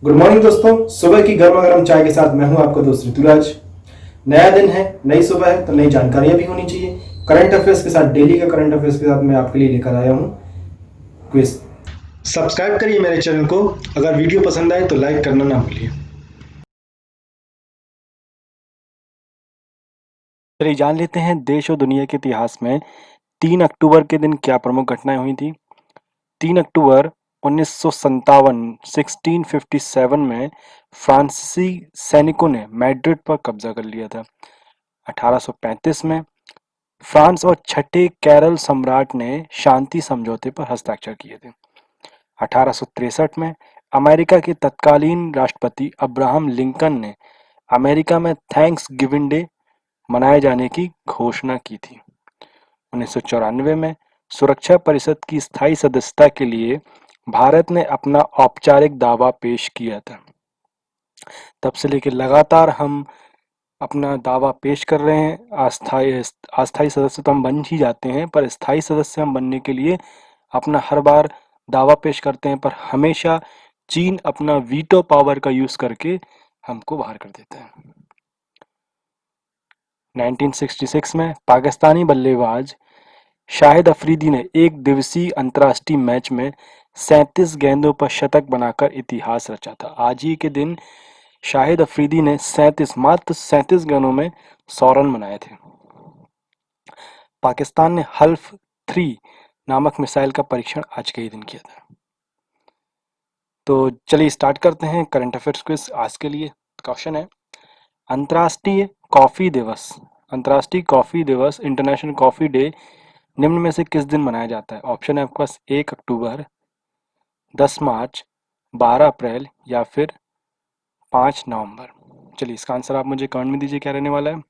Good morning दोस्तों। सुबह की गर्मा गर्म चाय के साथ मैं हूं आपका दोस्त ऋतुराज। नया दिन है, नई सुबह है, तो नई जानकारियां भी होनी चाहिए। करंट अफेयर्स के साथ, डेली का करंट अफेयर्स के साथ मैं आपके लिए लेकर आया हूं क्विज। सब्सक्राइब करिए मेरे चैनल को। अगर वीडियो पसंद आए तो लाइक करना ना भूलिए। चलिए जान लेते हैं देश और दुनिया के इतिहास में 3 अक्टूबर के दिन क्या प्रमुख घटनाएं हुई थी। 3 अक्टूबर 1957 1657 में फ्रांसीसी सैनिकों ने मैड्रिड पर कब्जा कर लिया था। 1835 में फ्रांस और छठे कैरल सम्राट ने शांति समझौते पर हस्ताक्षर किए थे। 1863 में अमेरिका के तत्कालीन राष्ट्रपति अब्राहम लिंकन ने अमेरिका में थैंक्स गिविंग डे मनाए जाने की घोषणा की थी। 1994 में सुरक्षा परिषद की स्थायी सदस्यता के लिए भारत ने अपना औपचारिक दावा पेश किया था। तब से लेकर लगातार हम अपना दावा पेश कर रहे हैं। अस्थायी सदस्य तो हम बन ही जाते हैं, पर स्थायी सदस्य हम बनने के लिए अपना हर बार दावा पेश करते हैं, पर हमेशा चीन अपना वीटो पावर का यूज करके हमको बाहर कर देता है। 1966 में पाकिस्तानी बल्लेबाज शाहिद अफरीदी ने एक दिवसीय अंतर्राष्ट्रीय मैच में 37 गेंदों पर शतक बनाकर इतिहास रचा था। आज ही के दिन शाहिद अफरीदी ने मात्र 37 गेंदों में 100 रन बनाए थे। पाकिस्तान ने हल्फ 3 नामक मिसाइल का परीक्षण आज के ही दिन किया था। तो चलिए स्टार्ट करते हैं करंट अफेयर्स क्विज। आज के लिए क्वेश्चन है, अंतर्राष्ट्रीय कॉफी दिवस अंतर्राष्ट्रीय कॉफी दिवस इंटरनेशनल कॉफी डे निम्न में से किस दिन मनाया जाता है। ऑप्शन है आपके पास 1 अक्टूबर, 10 मार्च, 12 अप्रैल या फिर 5 नवंबर। चलिए इसका आंसर आप मुझे कमेंट में दीजिए क्या रहने वाला है।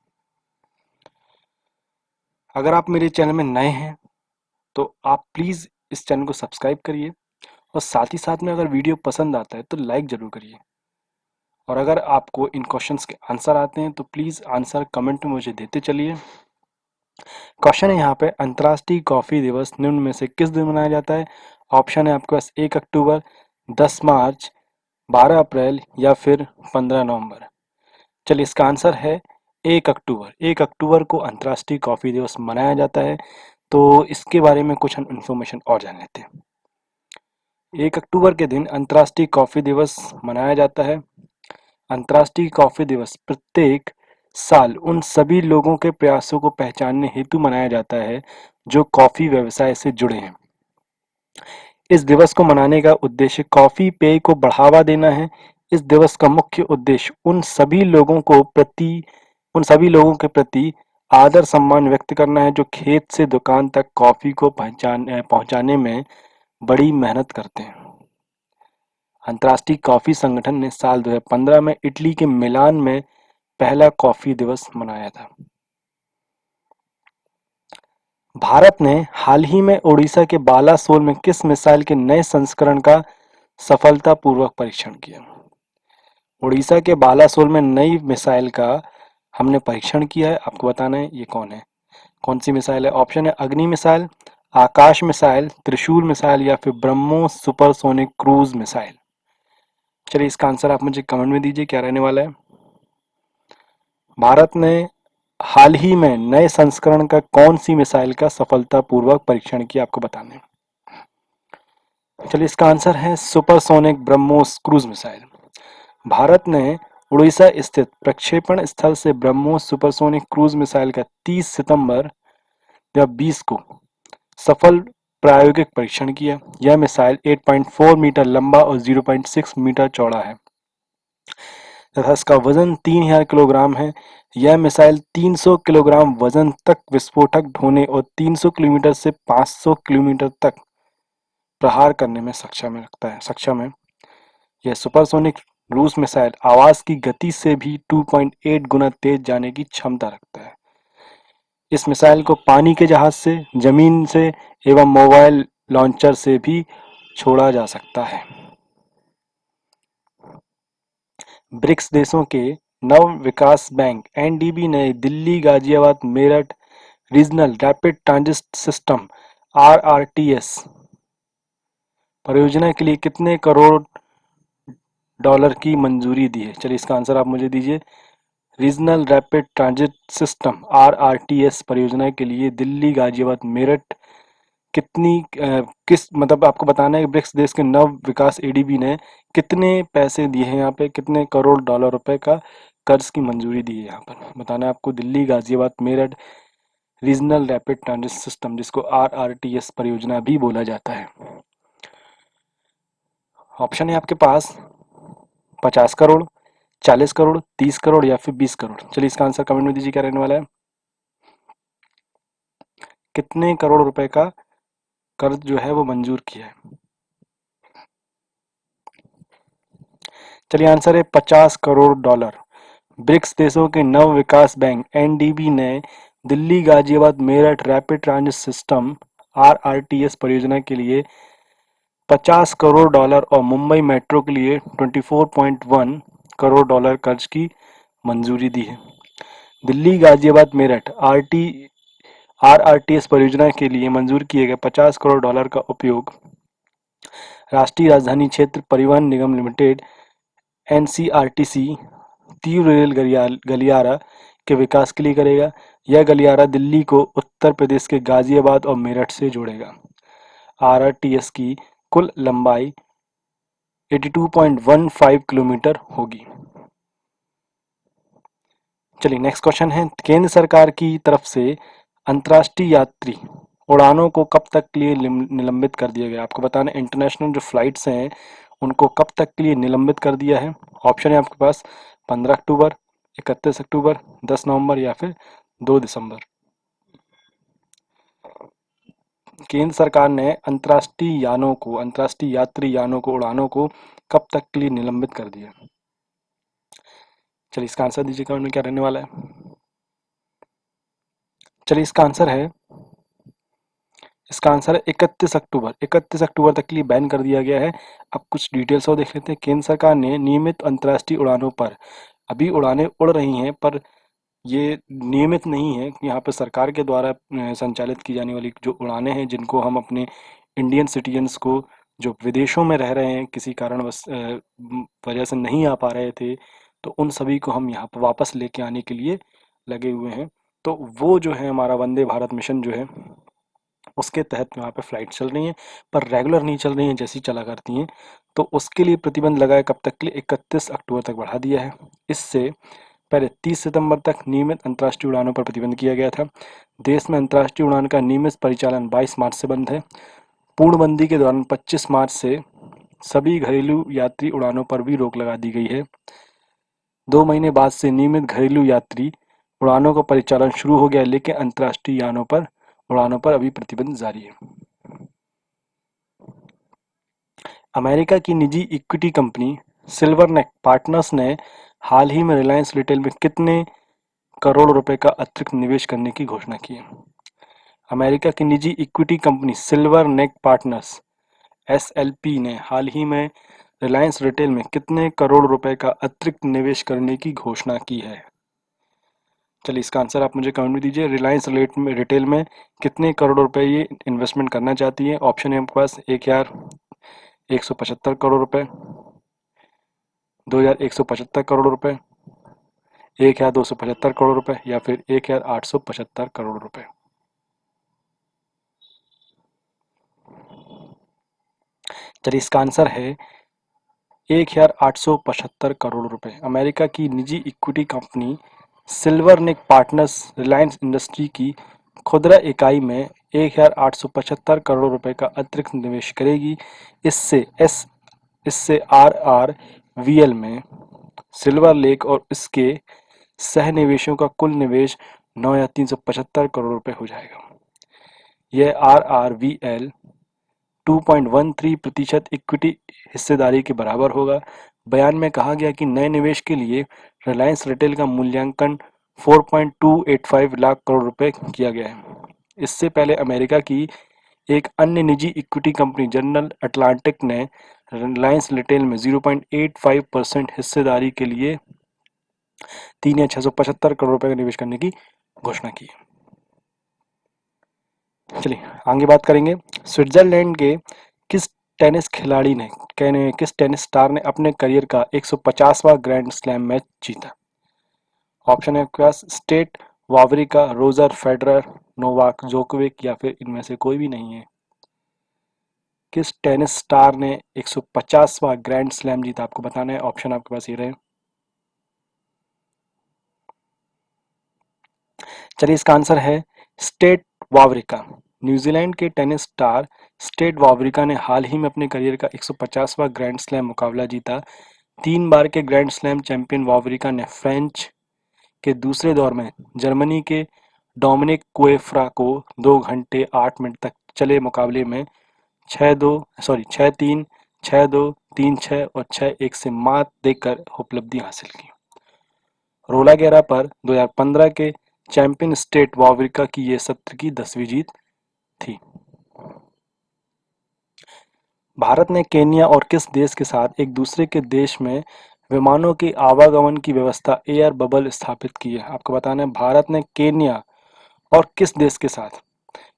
अगर आप मेरे चैनल में नए हैं तो आप प्लीज़ इस चैनल को सब्सक्राइब करिए और साथ ही साथ में अगर वीडियो पसंद आता है तो लाइक ज़रूर करिए। और अगर आपको इन क्वेश्चंस के आंसर आते हैं तो प्लीज़ आंसर कमेंट में मुझे देते चलिए। क्वेश्चन है यहाँ पे, अंतर्राष्ट्रीय कॉफ़ी दिवस निम्न में से किस दिन मनाया जाता है। ऑप्शन है आपके पास 1 अक्टूबर, 10 मार्च, 12 अप्रैल या फिर 15 नवंबर। चलिए इसका आंसर है 1 अक्टूबर। 1 अक्टूबर को अंतर्राष्ट्रीय कॉफ़ी दिवस मनाया जाता है। तो इसके बारे में कुछ हम इन्फॉर्मेशन और जान लेते हैं। 1 अक्टूबर के दिन अंतर्राष्ट्रीय कॉफ़ी दिवस मनाया जाता है। अंतर्राष्ट्रीय कॉफ़ी दिवस प्रत्येक साल उन सभी लोगों के प्रयासों को पहचानने हेतु मनाया जाता है जो कॉफ़ी व्यवसाय से जुड़े हैं। इस दिवस को मनाने का उद्देश्य कॉफ़ी पेय को बढ़ावा देना है। इस दिवस का मुख्य उद्देश्य उन सभी लोगों के प्रति आदर सम्मान व्यक्त करना है जो खेत से दुकान तक कॉफ़ी को पहुंचाने में बड़ी मेहनत करते हैं। अंतर्राष्ट्रीय कॉफ़ी संगठन ने साल 2015 में इटली के मिलान में पहला कॉफ़ी दिवस मनाया था। भारत ने हाल ही में ओडिशा के बालासोर में किस मिसाइल के नए संस्करण का सफलतापूर्वक परीक्षण किया। ओडिशा के बालासोर में नई मिसाइल का हमने परीक्षण किया है। आपको बताना है ये कौन सी मिसाइल है। ऑप्शन है अग्नि मिसाइल, आकाश मिसाइल, त्रिशूल मिसाइल या फिर ब्रह्मोस सुपरसोनिक क्रूज मिसाइल। चलिए इसका आंसर आप मुझे कमेंट में दीजिए क्या रहने वाला है। भारत ने हाल ही में नए संस्करण का कौन सी मिसाइल का सफलतापूर्वक परीक्षण किया, आपको बताना है। चलिए इसका आंसर है supersonic BrahMos cruise missile. Bharat ने उड़ीसा स्थित प्रक्षेपण स्थल से ब्रह्मोस सुपरसोनिक क्रूज मिसाइल का 30 सितंबर 2020 को सफल प्रायोगिक परीक्षण किया। यह मिसाइल 8.4 मीटर लंबा और 0.6 मीटर चौड़ा है तथा इसका वजन 3000 किलोग्राम है। यह मिसाइल 300 किलोग्राम वजन तक विस्फोटक ढोने और 300 किलोमीटर से 500 किलोमीटर तक प्रहार करने में सक्षम है। यह सुपरसोनिक क्रूज मिसाइल आवाज की गति से भी 2.8 गुना तेज जाने की क्षमता रखता है। इस मिसाइल को पानी के जहाज से, जमीन से एवं मोबाइल लॉन्चर से भी छोड़ा जा सकता है। ब्रिक्स देशों के नव विकास बैंक एनडीबी ने Delhi Ghaziabad Meerut regional rapid transit system RRTS परियोजना के लिए कितने करोड़ डॉलर की मंजूरी दी है? चलिए इसका आंसर आप मुझे दीजिए। Regional rapid transit system RRTS परियोजना के लिए दिल्ली, गाजियाबाद, मेरठ कितनी किस मतलब आपको बताना है कि ब्रिक्स देश के नव विकास ADB ने कितने पैसे दिए हैं, यहाँ पे कितने करोड़ डॉलर रुपए का कर्ज की मंजूरी दी है। यहाँ पर बताना है आपको Delhi, Ghaziabad, Meerut regional rapid transit system, जिसको RRTS परियोजना भी बोला जाता है। ऑप्शन है आपके पास 50 करोड़, 40 करोड़, 30 करोड़ या फिर 20 करोड़। चलिए इसका आंसर कमेंट में दीजिए क्या रहने वाला है। कितने करोड़ रुपए का कर्ज जो है वो मंजूर किया है? चलिए आंसर है 50 करोड़ डॉलर। ब्रिक्स देशों के नव विकास बैंक NDB ने Delhi, Ghaziabad, Meerut rapid transit system RRTS परियोजना के लिए 50 करोड़ डॉलर और मुंबई मेट्रो के लिए 24.1 करोड़ डॉलर कर्ज की मंजूरी दी है। दिल्ली, गाजियाबाद, मेरठ RRTS परियोजना के लिए मंजूर किए गए 50 करोड़ डॉलर का उपयोग राष्ट्रीय राजधानी क्षेत्र परिवहन निगम लिमिटेड NCRTC तीव्र रेल गलियारा के विकास के लिए करेगा। यह गलियारा दिल्ली को उत्तर प्रदेश के गाजियाबाद और मेरठ से जोड़ेगा। RRTS की कुल लंबाई 82.15 किलोमीटर होगी। चलिए नेक्स्ट क्वेश्चन है, केंद्र सरकार की तरफ से अंतर्राष्ट्रीय यात्री उड़ानों को कब तक के लिए निलंबित कर दिया गया? आपको बताना इंटरनेशनल जो फ्लाइट्स हैं उनको कब तक के लिए निलंबित कर दिया है। ऑप्शन है आपके पास 15 अक्टूबर, 31 अक्टूबर, 10 नवंबर या फिर 2 दिसंबर। केंद्र सरकार ने अंतर्राष्ट्रीय यात्री यानों को उड़ानों को कब तक के लिए निलंबित कर दिया? चलिए इसका आंसर दीजिए कमेंट में क्या रहने वाला है। चलिए इसका आंसर है 31 अक्टूबर। 31 अक्टूबर तक के लिए बैन कर दिया गया है। अब कुछ डिटेल्स और देख लेते हैं। केंद्र सरकार ने नियमित अंतर्राष्ट्रीय उड़ानों पर, अभी उड़ानें उड़ रही हैं पर ये नियमित नहीं है, यहाँ पर सरकार के द्वारा संचालित की जाने वाली जो उड़ानें हैं जिनको हम अपने इंडियन सिटीजन्स को जो विदेशों में रह रहे हैं किसी कारणवश वजह से नहीं आ पा रहे थे, तो उन सभी को हम यहाँ पर वापस लेके आने के लिए लगे हुए हैं। तो वो जो है हमारा वंदे भारत मिशन जो है उसके तहत वहाँ पे फ्लाइट चल रही हैं, पर रेगुलर नहीं चल रही हैं जैसी चला करती हैं। तो उसके लिए प्रतिबंध लगाया कब तक के लिए? 31 अक्टूबर तक बढ़ा दिया है। इससे पहले 30 सितंबर तक नियमित अंतर्राष्ट्रीय उड़ानों पर प्रतिबंध किया गया था। देश में अंतर्राष्ट्रीय उड़ान का नियमित परिचालन 22 मार्च से बंद है। पूर्णबंदी के दौरान 25 मार्च से सभी घरेलू यात्री उड़ानों पर भी रोक लगा दी गई है। 2 महीने बाद से नियमित घरेलू यात्री उड़ानों का परिचालन शुरू हो गया, लेकिन अंतर्राष्ट्रीय उड़ानों पर अभी प्रतिबंध जारी है। अमेरिका की निजी इक्विटी कंपनी सिल्वरनेक पार्टनर्स ने हाल ही में रिलायंस रिटेल में कितने करोड़ रुपए का अतिरिक्त निवेश करने की घोषणा की है? अमेरिका की निजी equity company Silver Lake partners SLP ने हाल ही में रिलायंस रिटेल में कितने करोड़ रुपए का अतिरिक्त निवेश करने की घोषणा की है? चलिए इसका आंसर आप मुझे कमेंट में दीजिए। रिलायंस रिटेल में कितने करोड़ रुपए ये इन्वेस्टमेंट करना चाहती है? ऑप्शन है आपके पास 1,175 करोड़ रुपए, 2,175 करोड़ रुपए, 1,275 करोड़ रुपए या फिर 1,875 करोड़ रुपए। चलिए इसका आंसर है 1,875 करोड़ रुपए। अमेरिका की निजी equity company Silver Lake partners Reliance industry की खुदरा इकाई में 1,875 करोड़ रुपए का अतिरिक्त निवेश करेगी। इससे RRVL में सिल्वर लेक और इसके सह निवेशों का कुल निवेश 9,375 करोड़ रुपए हो जाएगा। यह RRVL 2.13% इक्विटी हिस्सेदारी के बराबर होगा। बयान में कहा गया कि नए निवेश के लिए रिलायंस रिटेल का मूल्यांकन 4.285 लाख करोड़ रुपए किया गया है। इससे पहले अमेरिका की एक अन्य निजी इक्विटी कंपनी जनरल अटलांटिक ने रिलायंस रिटेल में 0.85% हिस्सेदारी के लिए 3,675 करोड़ रुपए का निवेश करने की घोषणा की। चलिए आगे बात करेंगे। स्विट्जरलैंड के किस टेनिस खिलाड़ी ने किस टेनिस स्टार ने अपने करियर का 150वां ग्रैंड स्लैम मैच जीता? ऑप्शन है आपके पास Stan Wawrinka, Roger Federer, Novak Djokovic या फिर इनमें से कोई भी नहीं है। किस टेनिस स्टार ने 150वां ग्रैंड स्लैम जीता? आपको बताना है। ऑप्शन आपके पास ये रहे। चलिए, इसका आंसर है स्टेट वावरिका। न्यूजीलैंड के टेनिस स्टार स्टेट वावरिका ने हाल ही में अपने करियर का 150वां ग्रैंड स्लैम मुकाबला जीता। 3 बार के ग्रैंड स्लैम चैंपियन वावरिका ने फ्रेंच के दूसरे दौर में जर्मनी के डोमिनिक कुएफ्रा को 2 घंटे 8 मिनट तक चले मुकाबले में 6-3, 6-2, 3-6 और 6-1 से मात देकर उपलब्धि हासिल की। रोला गेरा पर 2015 के चैंपियन स्टेट वावरिका की ये सत्र की 10वीं जीत थी। भारत ने केन्या और किस देश के साथ एक दूसरे के देश में विमानों के आवागमन की व्यवस्था एयर बबल स्थापित की है? आपको बताना है भारत ने केन्या और किस देश के साथ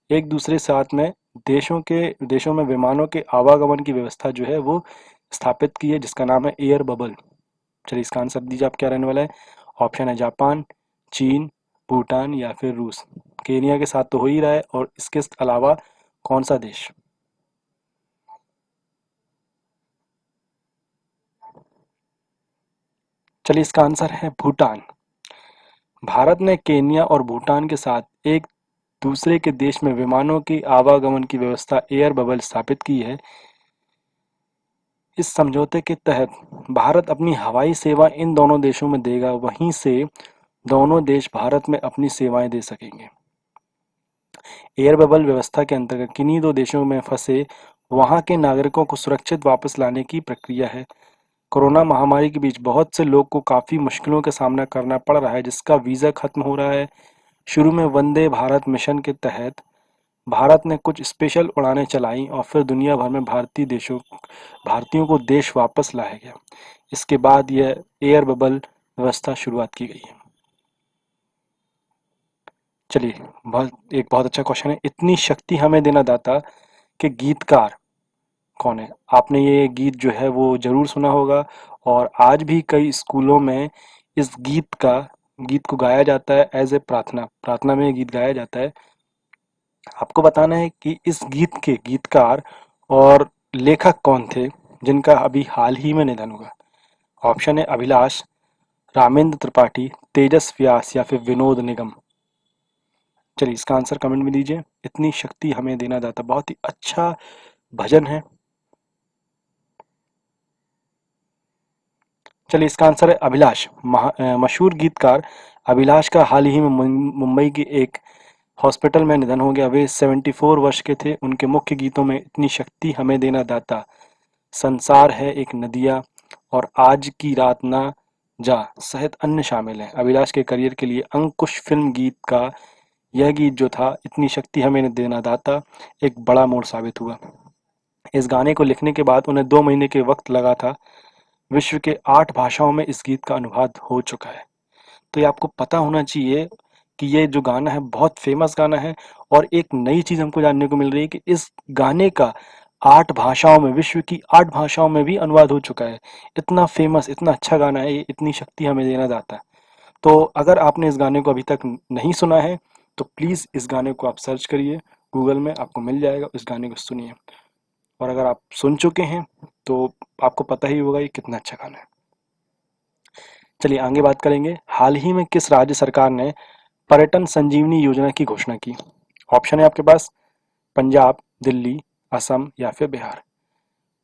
एक दूसरे साथ में देशों में विमानों के आवागमन की व्यवस्था जो है वो स्थापित की है, जिसका नाम है एयर बबल। चलिए, इसका आंसर दीजिए आप क्या रहने वाला है। ऑप्शन है जापान, चीन, भूटान या फिर रूस। केन्या के साथ तो हो ही रहा है, और इसके अलावा कौन सा देश? चलिए, इसका आंसर है भूटान। भारत ने केन्या और भूटान के साथ एक दूसरे के देश में विमानों की आवागमन की व्यवस्था एयर बबल स्थापित की है। इस समझौते के तहत भारत अपनी हवाई सेवा इन दोनों देशों में देगा, वहीं से दोनों देश भारत में अपनी सेवाएं दे सकेंगे। एयर बबल व्यवस्था के अंतर्गत किन्हीं दो देशों में फंसे वहां के नागरिकों को सुरक्षित वापस लाने की प्रक्रिया है। कोरोना महामारी के बीच बहुत से लोग को काफी मुश्किलों का सामना करना पड़ रहा है, जिसका वीजा खत्म हो रहा है। शुरू में वंदे भारत मिशन के तहत भारत ने कुछ स्पेशल उड़ानें चलाई और फिर दुनिया भर में भारतीयों को देश वापस लाया गया। इसके बाद यह एयर बबल व्यवस्था शुरुआत की गई है। चलिए, एक बहुत अच्छा क्वेश्चन है। इतनी शक्ति हमें देना दाता के गीतकार कौन है? आपने ये गीत जो है वो जरूर सुना होगा, और आज भी कई स्कूलों में इस गीत को गाया जाता है एज ए प्रार्थना में ये गीत गाया जाता है। आपको बताना है कि इस गीत के गीतकार और लेखक कौन थे जिनका अभी हाल ही में निधन हुआ। ऑप्शन है अभिलाष, रामेंद्र त्रिपाठी, तेजस व्यास या फिर विनोद निगम। चलिए, इसका आंसर कमेंट में दीजिए। इतनी शक्ति हमें देना दाता बहुत ही अच्छा भजन है। चलिए, इसका आंसर है अभिलाष। मशहूर गीतकार अभिलाष का हाल ही में मुंबई की एक हॉस्पिटल में निधन हो गया। वे 74 वर्ष के थे। उनके मुख्य गीतों में इतनी शक्ति हमें देना दाता, संसार है एक नदिया और आज की रात ना जा सहित अन्य शामिल हैं। अभिलाष के करियर के लिए अंकुश फिल्म गीत का यह गीत जो था, इतनी शक्ति हमें देना दाता, एक बड़ा मोड़ साबित हुआ। इस गाने को लिखने के बाद उन्हें 2 महीने के वक्त लगा था। विश्व के 8 भाषाओं में इस गीत का अनुवाद हो चुका है। तो ये आपको पता होना चाहिए कि ये जो गाना है बहुत फेमस गाना है, और एक नई चीज हमको जानने को मिल रही है कि इस गाने का 8 भाषाओं में, विश्व की 8 भाषाओं में भी अनुवाद हो चुका है। इतना फेमस, इतना अच्छा गाना है ये, इतनी शक्ति हमें देना चाहता है। तो अगर आपने इस गाने को अभी तक नहीं सुना है तो प्लीज इस गाने को आप सर्च करिए गूगल में, आपको मिल जाएगा। इस गाने को सुनिए, और अगर आप सुन चुके हैं तो आपको पता ही होगा ये कितना अच्छा गाना है। चलिए, आगे बात करेंगे। हाल ही में किस राज्य सरकार ने पर्यटन संजीवनी योजना की घोषणा की? ऑप्शन है आपके पास पंजाब, दिल्ली, असम या फिर बिहार।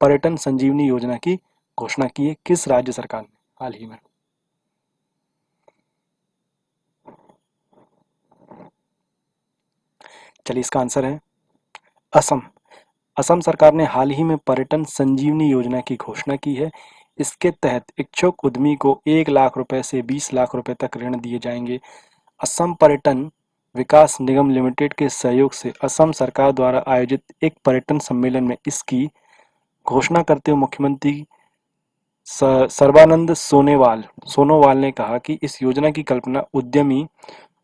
पर्यटन संजीवनी योजना की घोषणा की है किस राज्य सरकार ने हाल ही में? चलिए, इसका आंसर है असम। असम सरकार ने हाल ही में पर्यटन संजीवनी योजना की घोषणा की है। इसके तहत इच्छुक उद्यमी को 1 लाख रुपए से 20 लाख रुपए तक ऋण दिए जाएंगे। असम पर्यटन विकास निगम लिमिटेड के सहयोग से असम सरकार द्वारा आयोजित एक पर्यटन सम्मेलन में इसकी घोषणा करते हुए मुख्यमंत्री सर्बानंद सोनोवाल ने कहा कि इस योजना की कल्पना उद्यमी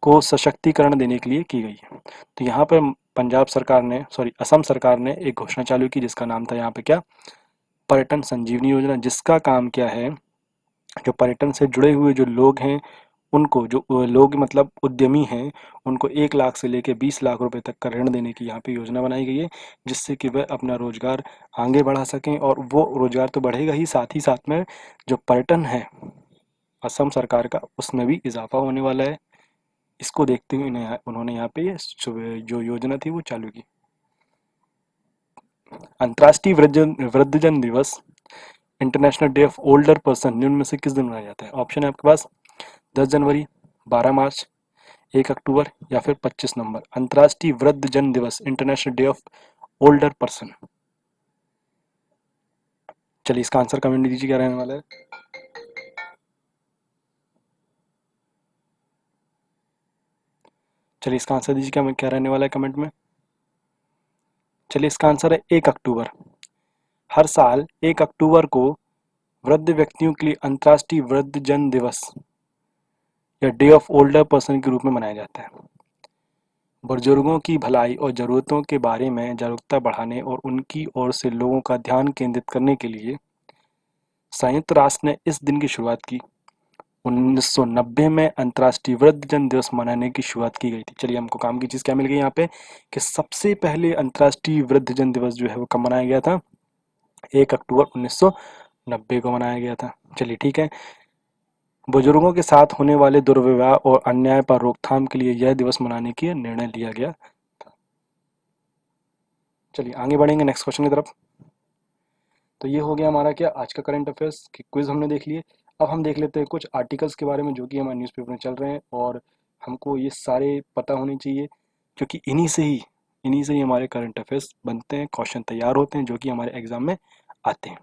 को सशक्तिकरण देने के लिए की गई है। तो यहाँ पर पंजाब सरकार ने असम सरकार ने एक घोषणा चालू की जिसका नाम था यहाँ पे क्या, पर्यटन संजीवनी योजना, जिसका काम क्या है, जो पर्यटन से जुड़े हुए जो लोग हैं उनको, जो लोग मतलब उद्यमी हैं, उनको 1 लाख से लेकर 20 लाख रुपए तक का ऋण देने की यहाँ पे योजना बनाई गई है, जिससे कि वह अपना रोजगार आगे बढ़ा सकें। और वो रोजगार तो बढ़ेगा ही साथ में जो पर्यटन है असम सरकार का, उसमें भी इजाफा होने वाला है। इसको देखते हुए उन्होंने यहाँ पे ये जो योजना थी वो चालू की। अंतर्राष्ट्रीय वृद्धजन दिवस, international day of older person, निम्न में से किस दिन मनाया जाता है? ऑप्शन है आपके पास 10 जनवरी, 12 मार्च, 1 अक्टूबर या फिर 25 नवंबर। अंतर्राष्ट्रीय वृद्धजन दिवस, international day of older person. चलिए इसका आंसर कमेंट में दीजिए क्या रहने वाला है। चलिए इसका आंसर दीजिए क्या रहने वाला है कमेंट में। चलिए इसका आंसर है 1 अक्टूबर। हर साल 1 अक्टूबर को वृद्ध व्यक्तियों के लिए अंतर्राष्ट्रीय वृद्धजन दिवस या डे ऑफ ओल्डर पर्सन के रूप में मनाया जाता है। बुजुर्गों की भलाई और ज़रूरतों के बारे में जागरूकता बढ़ाने और उनकी ओर से लोगों का ध्यान केंद्रित करने के लिए संयुक्त राष्ट्र ने इस दिन की शुरुआत की। 1990 में अंतर्राष्ट्रीय वृद्धजन दिवस मनाने की शुरुआत की गई थी। चलिए हमको काम की चीज़ क्या मिल गई यहाँ पे कि सबसे पहले अंतर्राष्ट्रीय वृद्धजन दिवस जो है वो कब मनाया गया था? 1 अक्टूबर 1990 को मनाया गया था। चलिए ठीक है। बुजुर्गों के साथ होने वाले दुर्व्यवहार और अन्याय पर रोकथाम के लिए यह दिवस मनाने की निर्णय लिया गया। चलिए आगे बढ़ेंगे नेक्स्ट क्वेश्चन की तरफ। तो ये हो गया हमारा क्या, आज का करंट अफेयर्स की क्विज हमने देख लिए। अब हम देख लेते हैं कुछ आर्टिकल्स के बारे में जो कि हमारे न्यूज़पेपर में चल रहे हैं, और हमको ये सारे पता होने चाहिए क्योंकि इन्हीं से ही हमारे करंट अफेयर्स बनते हैं, क्वेश्चन तैयार होते हैं जो कि हमारे एग्जाम में आते हैं।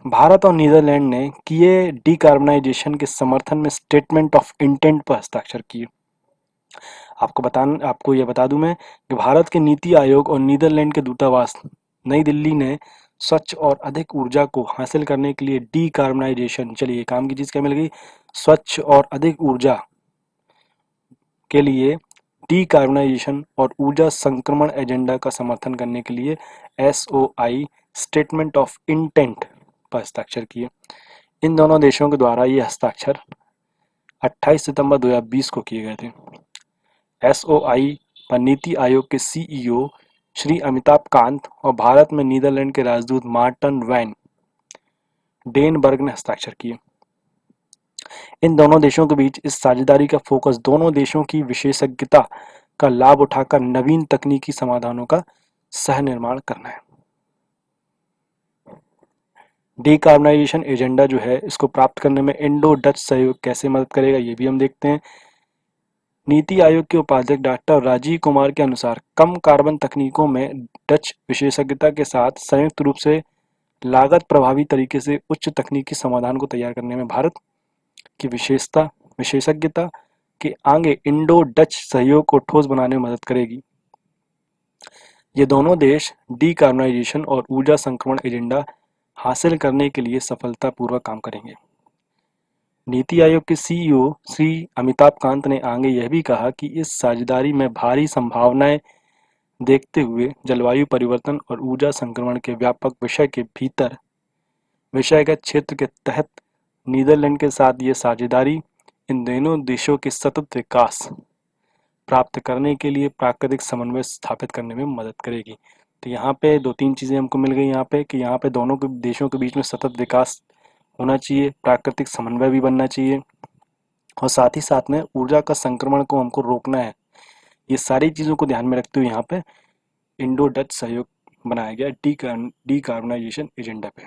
भारत और नीदरलैंड ने किए डीकार्बनाइजेशन के समर्थन में स्टेटमेंट ऑफ इंटेंट पर हस्ताक्षर किए। आपको ये बता दूं मैं कि भारत के नीति आयोग और नीदरलैंड के दूतावास नई दिल्ली ने स्वच्छ और अधिक ऊर्जा को हासिल करने के लिए डीकार्बनाइजेशन, चलिए काम की चीज क्या मिल गई, स्वच्छ और अधिक ऊर्जा के लिए डीकार्बनाइजेशन और ऊर्जा संक्रमण एजेंडा का समर्थन करने के लिए SOI स्टेटमेंट ऑफ इंटेंट पर हस्ताक्षर किए। इन दोनों देशों के द्वारा ये हस्ताक्षर 28 सितंबर 2020 को किए गए थे। SOI पर नीति आयोग के CEO श्री अमिताभ कांत और भारत में नीदरलैंड के राजदूत मार्टन वैन डेनबर्ग ने हस्ताक्षर किए। इन दोनों देशों के बीच इस साझेदारी का फोकस दोनों देशों की विशेषज्ञता का लाभ उठाकर नवीन तकनीकी समाधानों का सह निर्माण करना है। डीकार्बनाइजेशन एजेंडा जो है इसको प्राप्त करने में इंडो डच सहयोग कैसे मदद करेगा ये भी हम देखते हैं। नीति आयोग के उपाध्यक्ष डॉक्टर राजीव कुमार के अनुसार कम कार्बन तकनीकों में डच विशेषज्ञता के साथ संयुक्त रूप से लागत प्रभावी तरीके से उच्च तकनीकी समाधान को तैयार करने में भारत की विशेषज्ञता के आगे इंडो डच सहयोग को ठोस बनाने में मदद करेगी। ये दोनों देश डीकार्बनाइजेशन और ऊर्जा संक्रमण एजेंडा हासिल करने के लिए सफलतापूर्वक काम करेंगे। नीति आयोग के CEO श्री अमिताभ कांत ने आगे यह भी कहा कि इस साझेदारी में भारी संभावनाएं देखते हुए जलवायु परिवर्तन और ऊर्जा संक्रमण के व्यापक विषय के भीतर विषयगत क्षेत्र के तहत नीदरलैंड के साथ ये साझेदारी इन दोनों देशों के सतत विकास प्राप्त करने के लिए प्राकृतिक समन्वय स्थापित करने में मदद करेगी। तो यहाँ पे 2-3 चीज़ें हमको मिल गई यहाँ पे कि यहाँ पे दोनों के देशों के बीच में सतत विकास होना चाहिए, प्राकृतिक समन्वय भी बनना चाहिए और साथ ही साथ में ऊर्जा का संक्रमण को हमको रोकना है। ये सारी चीज़ों को ध्यान में रखते हुए यहाँ पे इंडो डच सहयोग बनाया गया डीकार्बनाइजेशन एजेंडा पे।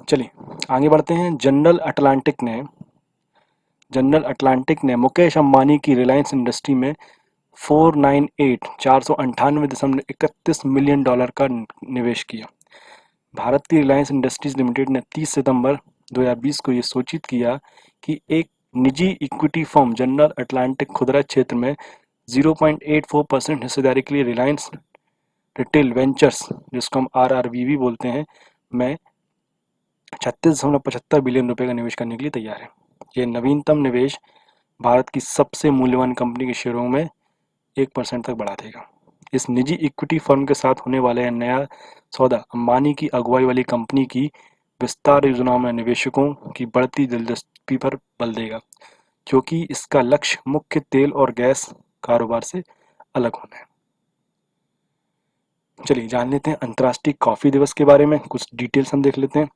चलिए आगे बढ़ते हैं। जनरल अटलांटिक ने मुकेश अंबानी की रिलायंस इंडस्ट्री में 498.31 मिलियन डॉलर का निवेश किया। भारत की रिलायंस इंडस्ट्रीज लिमिटेड ने 30 सितंबर 2020 को ये सूचित किया कि एक निजी इक्विटी फर्म जनरल अटलांटिक खुदरा क्षेत्र में 0.84% हिस्सेदारी के लिए रिलायंस रिटेल वेंचर्स, जिसको हम RRVV बोलते हैं, में 36.75 बिलियन रुपए का निवेश करने के लिए तैयार है। ये नवीनतम निवेश भारत की सबसे मूल्यवान कंपनी के शेयरों में 1% तक बढ़ा देगा। इस निजी इक्विटी फर्म के साथ होने वाला यह नया सौदा अंबानी की अगुवाई वाली कंपनी की विस्तार योजनाओं में निवेशकों की बढ़ती दिलचस्पी पर बल देगा, क्योंकि इसका लक्ष्य मुख्य तेल और गैस कारोबार से अलग होना है। चलिए जान लेते हैं अंतर्राष्ट्रीय कॉफी दिवस के बारे में, कुछ डिटेल्स हम देख लेते हैं।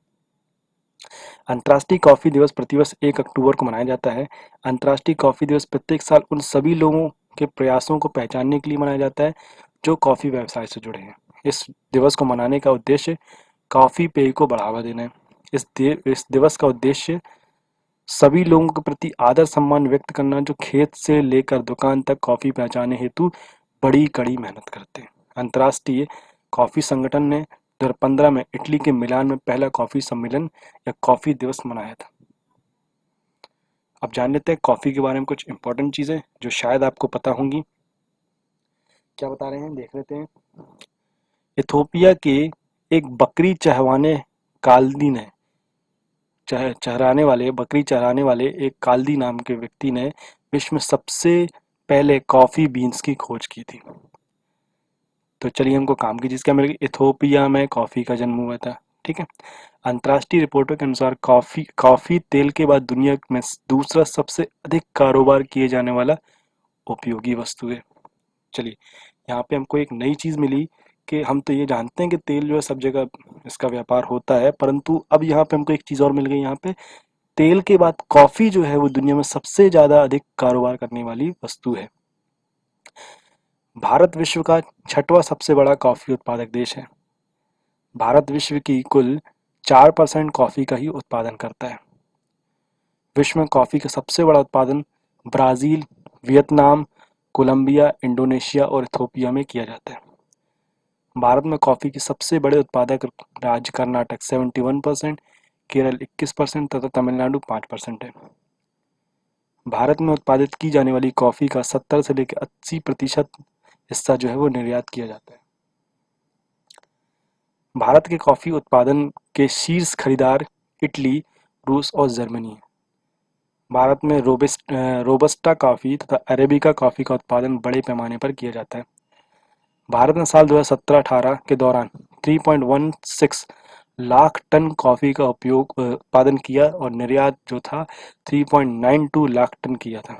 अंतर्राष्ट्रीय कॉफी दिवस प्रतिवर्ष 1 अक्टूबर को मनाया जाता है। अंतर्राष्ट्रीय कॉफी दिवस प्रत्येक साल उन सभी लोगों के प्रयासों को पहचानने के लिए मनाया जाता है जो कॉफी व्यवसाय से जुड़े हैं। इस दिवस को मनाने का उद्देश्य कॉफी पेय को बढ़ावा देना है। इस दिवस का उद्देश्य सभी लोगों के प्रति आदर सम्मान व्यक्त करना जो खेत से लेकर दुकान तक कॉफी पहुंचाने हेतु बड़ी कड़ी मेहनत करते हैं। अंतर्राष्ट्रीय कॉफी संगठन ने 2015 में इटली के मिलान में पहला कॉफी सम्मेलन या कॉफी दिवस मनाया था। अब जान लेते हैं कॉफी के बारे में कुछ इंपॉर्टेंट चीजें जो शायद आपको पता होंगी। क्या बता रहे हैं देख लेते हैं। इथोपिया के एक बकरी चराने वाले एक काल्दी नाम के व्यक्ति ने विश्व में सबसे पहले कॉफी बीन्स की खोज की थी। तो चलिए हमको काम की चीज क्या मिल गई, इथोपिया में कॉफी का जन्म हुआ था। ठीक है। अंतर्राष्ट्रीय रिपोर्टों के अनुसार कॉफी तेल के बाद दुनिया में दूसरा सबसे अधिक कारोबार किए जाने वाला उपयोगी वस्तु है। चलिए यहाँ पे हमको एक नई चीज मिली कि हम तो ये जानते हैं कि तेल जो है सब जगह इसका व्यापार होता है, परंतु अब यहाँ पे हमको एक चीज और मिल गई। यहाँ पे तेल के बाद कॉफी जो है वो दुनिया में सबसे ज्यादा अधिक कारोबार करने वाली वस्तु है। भारत विश्व का 6वां सबसे बड़ा कॉफी उत्पादक देश है। भारत विश्व की कुल 4% कॉफी का ही उत्पादन करता है। विश्व में कॉफी का सबसे बड़ा उत्पादन ब्राजील, वियतनाम, कोलंबिया, इंडोनेशिया और इथोपिया में किया जाता है। भारत में कॉफी के सबसे बड़े उत्पादक राज्य कर्नाटक 71%, केरल 21% तथा तमिलनाडु 5% है। भारत में उत्पादित की जाने वाली कॉफी का 70 से लेकर 80% हिस्सा जो है वो निर्यात किया जाता है। भारत के कॉफी उत्पादन के शीर्ष खरीदार इटली, रूस और जर्मनी है। भारत में रोबस्टा कॉफी तथा अरेबिका कॉफी का उत्पादन बड़े पैमाने पर किया जाता है। भारत ने साल 2017-18 के दौरान 3.16 लाख टन कॉफी का उत्पादन किया और निर्यात जो था 3.92 लाख टन किया था।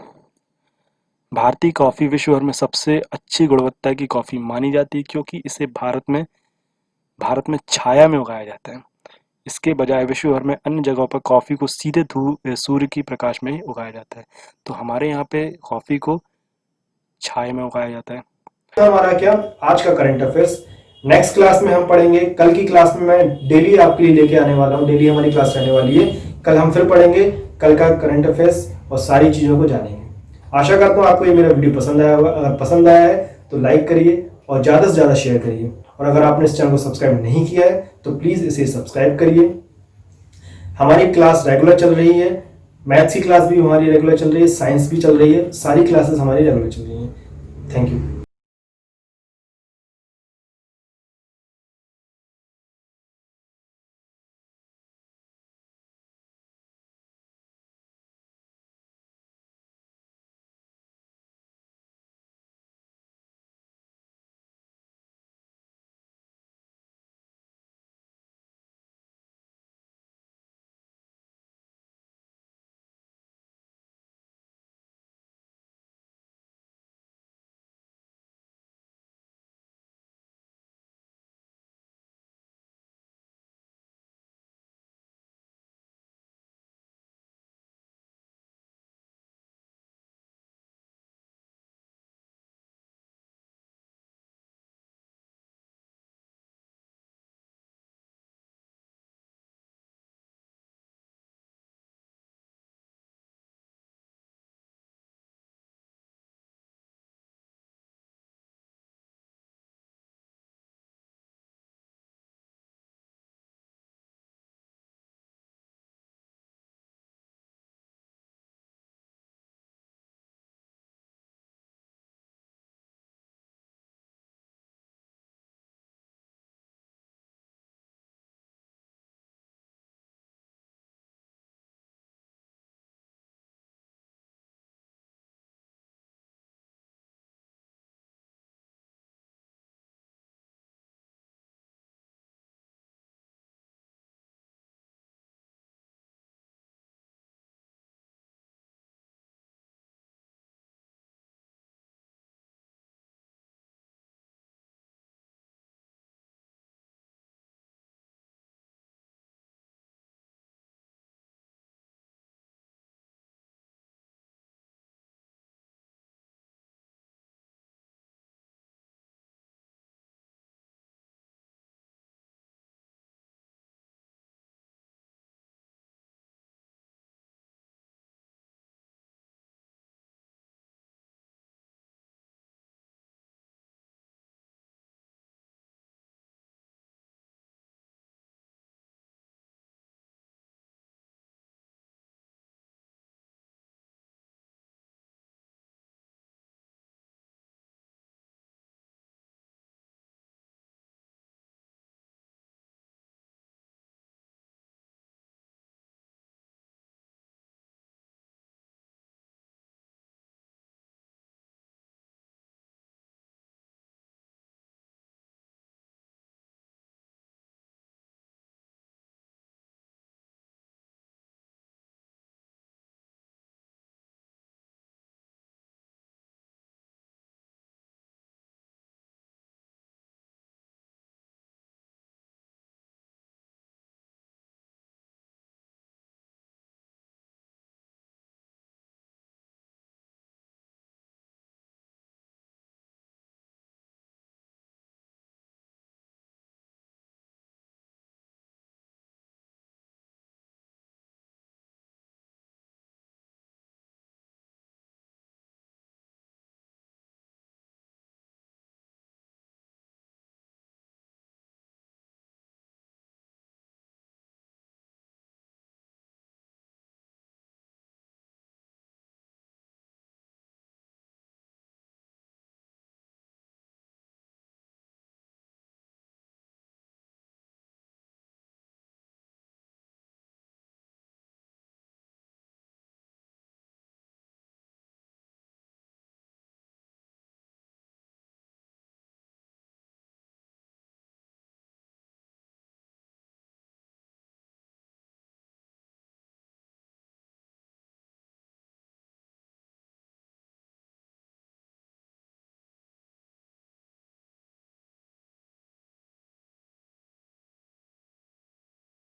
भारतीय कॉफी विश्व भर में सबसे अच्छी गुणवत्ता की कॉफी मानी जाती है, क्योंकि इसे भारत में छाया में उगाया जाता है। इसके बजाय विश्व भर में अन्य जगहों पर कॉफी को सीधे सूर्य की प्रकाश में ही उगाया जाता है, तो हमारे यहाँ पे कॉफी को छाया में उगाया जाता है। हमारा क्या आज का करंट अफेयर्स। नेक्स्ट क्लास में हम पढ़ेंगे। कल की क्लास में मैं डेली आपके लिए लेके आने वाला हूँ, डेली हमारी क्लास रहने वाली है। कल हम फिर पढ़ेंगे कल का करंट अफेयर्स और सारी चीजों को जानेंगे। आशा करता हूँ आपको ये मेरा वीडियो पसंद आया होगा। अगर पसंद आया है तो लाइक करिए और ज़्यादा से ज़्यादा शेयर करिए, और अगर आपने इस चैनल को सब्सक्राइब नहीं किया है तो प्लीज़ इसे सब्सक्राइब करिए। हमारी क्लास रेगुलर चल रही है, मैथ्स की क्लास भी हमारी रेगुलर चल रही है, साइंस भी चल रही है, सारी क्लासेस हमारी रेगुलर चल रही हैं। Thank you.